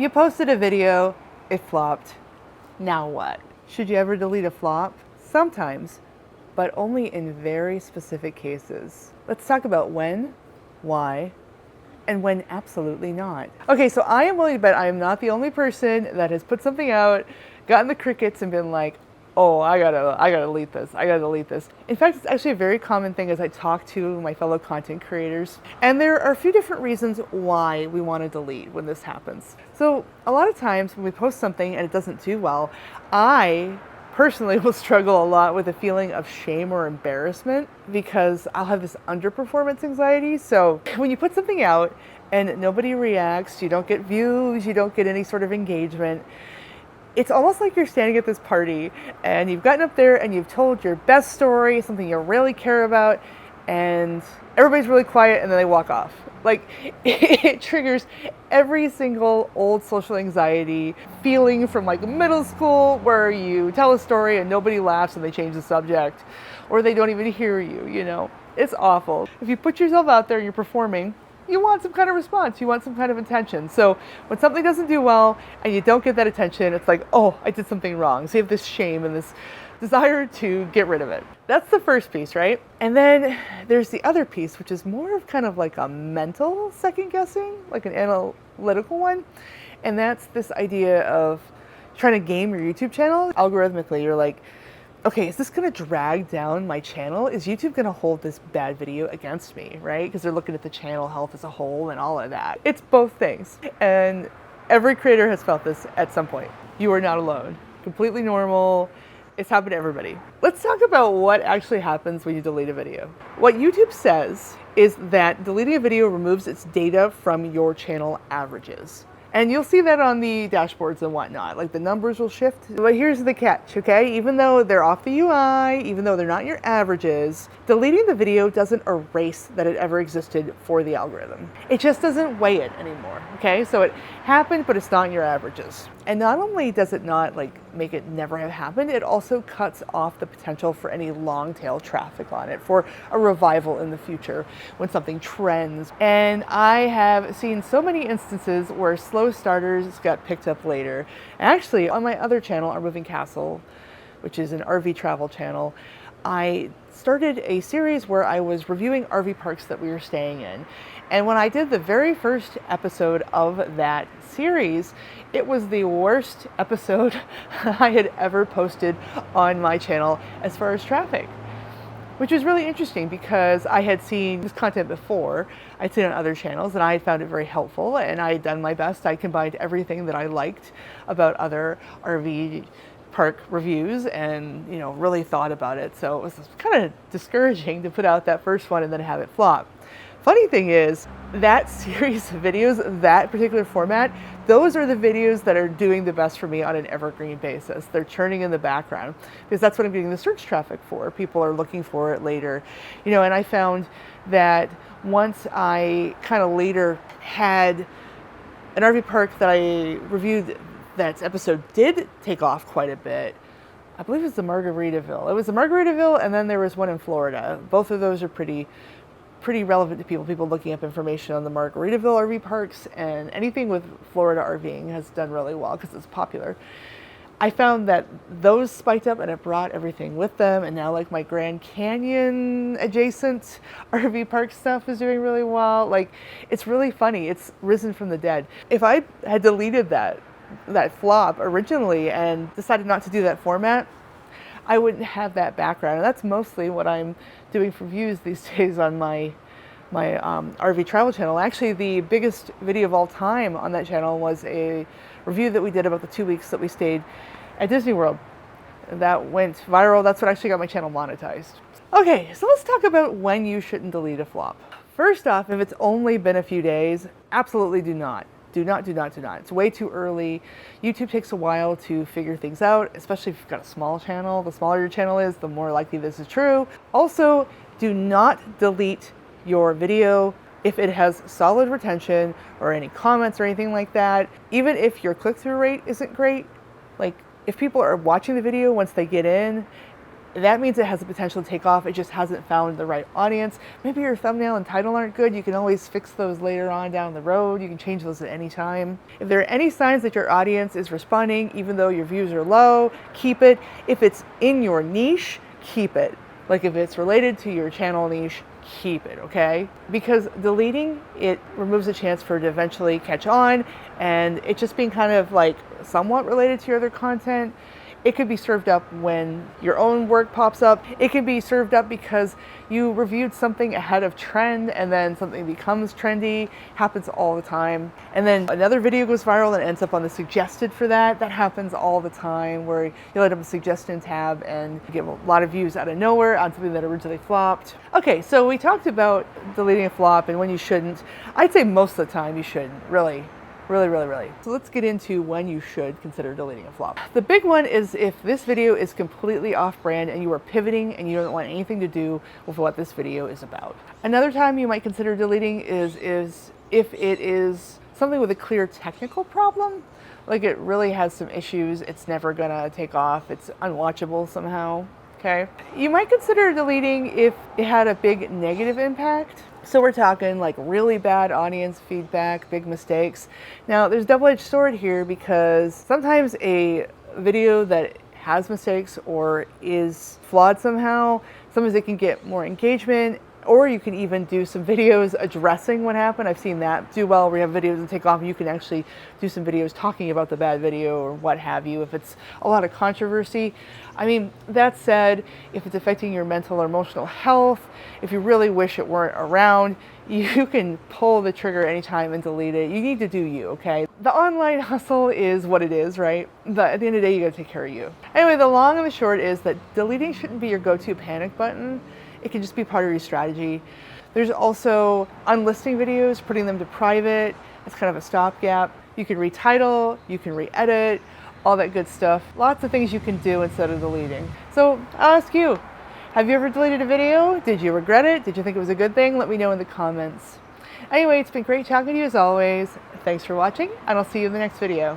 You posted a video, it flopped. Now what? Should you ever delete a flop? Sometimes, but only in very specific cases. Let's talk about when, why, and when absolutely not. Okay, so I am willing to bet I am not the only person that has put something out, gotten the crickets, and been like, oh, I gotta delete this. I gotta delete this. In fact, it's actually a very common thing as I talk to my fellow content creators. And there are a few different reasons why we want to delete when this happens. So a lot of times when we post something and it doesn't do well, I personally will struggle a lot with a feeling of shame or embarrassment because I'll have this underperformance anxiety. So when you put something out and nobody reacts, you don't get views, you don't get any sort of engagement, it's almost like you're standing at this party and you've gotten up there and you've told your best story, something you really care about, and everybody's really quiet and then they walk off. Like, it triggers every single old social anxiety feeling from like middle school where you tell a story and nobody laughs and they change the subject, or they don't even hear you, you know? It's awful. If you put yourself out there and you're performing, you want some kind of response, you want some kind of attention. So when something doesn't do well and you don't get that attention, it's like, oh, I did something wrong. So you have this shame and this desire to get rid of it. That's the first piece, right? And then there's the other piece, which is more of kind of like a mental second guessing, like an analytical one. And that's this idea of trying to game your YouTube channel. Algorithmically, you're like, okay, is this going to drag down my channel? Is YouTube going to hold this bad video against me, right? Because they're looking at the channel health as a whole and all of that. It's both things. And every creator has felt this at some point. You are not alone. Completely normal. It's happened to everybody. Let's talk about what actually happens when you delete a video. What YouTube says is that deleting a video removes its data from your channel averages. And you'll see that on the dashboards and whatnot, like the numbers will shift. But here's the catch, okay? Even though they're off the UI, even though they're not your averages, deleting the video doesn't erase that it ever existed for the algorithm. It just doesn't weigh it anymore, okay? So it happened, but it's not in your averages. And not only does it not like make it never have happened, it also cuts off the potential for any long tail traffic on it, for a revival in the future when something trends. And I have seen so many instances where slow starters got picked up later. And actually, on my other channel, Our Moving Castle, which is an RV travel channel, I started a series where I was reviewing RV parks that we were staying in. And when I did the very first episode of that series, it was the worst episode I had ever posted on my channel as far as traffic, which was really interesting because I had seen this content before. I'd seen it on other channels and I had found it very helpful and I had done my best. I combined everything that I liked about other RV park reviews and, you know, really thought about it. So it was kind of discouraging to put out that first one and then have it flop. Funny thing is, that series of videos, that particular format, those are the videos that are doing the best for me on an evergreen basis. They're churning in the background because that's what I'm getting the search traffic for. People are looking for it later. You know, and I found that once I kind of later had an RV park that I reviewed, that episode did take off quite a bit. I believe it was the Margaritaville. It was the Margaritaville and then there was one in Florida. Both of those are pretty relevant to people looking up information on the Margaritaville RV parks, and anything with Florida RVing has done really well because it's popular. I found that those spiked up and it brought everything with them, and now like my Grand Canyon adjacent RV park stuff is doing really well. Like, it's really funny. It's risen from the dead. If I had deleted that flop originally and decided not to do that format, I wouldn't have that background. And that's mostly what I'm doing for views these days on my RV travel channel. Actually, the biggest video of all time on that channel was a review that we did about the 2 weeks that we stayed at Disney World. That went viral. That's what actually got my channel monetized. Okay, so let's talk about when you shouldn't delete a flop. First off, if it's only been a few days, absolutely do not. Do not. It's way too early. YouTube takes a while to figure things out, especially if you've got a small channel. The smaller your channel is, the more likely this is true. Also, do not delete your video if it has solid retention or any comments or anything like that. Even if your click-through rate isn't great, like if people are watching the video once they get in that means it has the potential to take off. It just hasn't found the right audience. Maybe your thumbnail and title aren't good. You can always fix those later on down the road. You can change those at any time. If there are any signs that your audience is responding, even though your views are low, keep it. If it's in your niche, keep it. Like if it's related to your channel niche, keep it, okay? Because deleting it removes a chance for it to eventually catch on, and it just being kind of like somewhat related to your other content. It could be served up when your own work pops up. It can be served up because you reviewed something ahead of trend and then something becomes trendy. Happens all the time. And then another video goes viral and ends up on the suggested for that. That happens all the time, where you'll end up a suggestion tab and you get a lot of views out of nowhere on something that originally flopped. Okay, so we talked about deleting a flop and when you shouldn't. I'd say most of the time you shouldn't, really. Really. So let's get into when you should consider deleting a flop. The big one is if this video is completely off brand and you are pivoting and you don't want anything to do with what this video is about. Another time you might consider deleting is if it is something with a clear technical problem, like it really has some issues, it's never gonna take off, it's unwatchable somehow. Okay. You might consider deleting if it had a big negative impact. So we're talking like really bad audience feedback, big mistakes. Now there's a double-edged sword here because sometimes a video that has mistakes or is flawed somehow, sometimes it can get more engagement, or you can even do some videos addressing what happened. I've seen that do well, where you have videos that take off and you can actually do some videos talking about the bad video or what have you, if it's a lot of controversy. I mean, that said, if it's affecting your mental or emotional health, if you really wish it weren't around, you can pull the trigger anytime and delete it. You need to do you, okay? The online hustle is what it is, right? But at the end of the day, you gotta take care of you. Anyway, the long and the short is that deleting shouldn't be your go-to panic button. It can just be part of your strategy. There's also unlisting videos, putting them to private. It's kind of a stopgap. You can retitle, you can re-edit, all that good stuff. Lots of things you can do instead of deleting. So I'll ask you, have you ever deleted a video? Did you regret it? Did you think it was a good thing? Let me know in the comments. Anyway, it's been great talking to you as always. Thanks for watching, and I'll see you in the next video.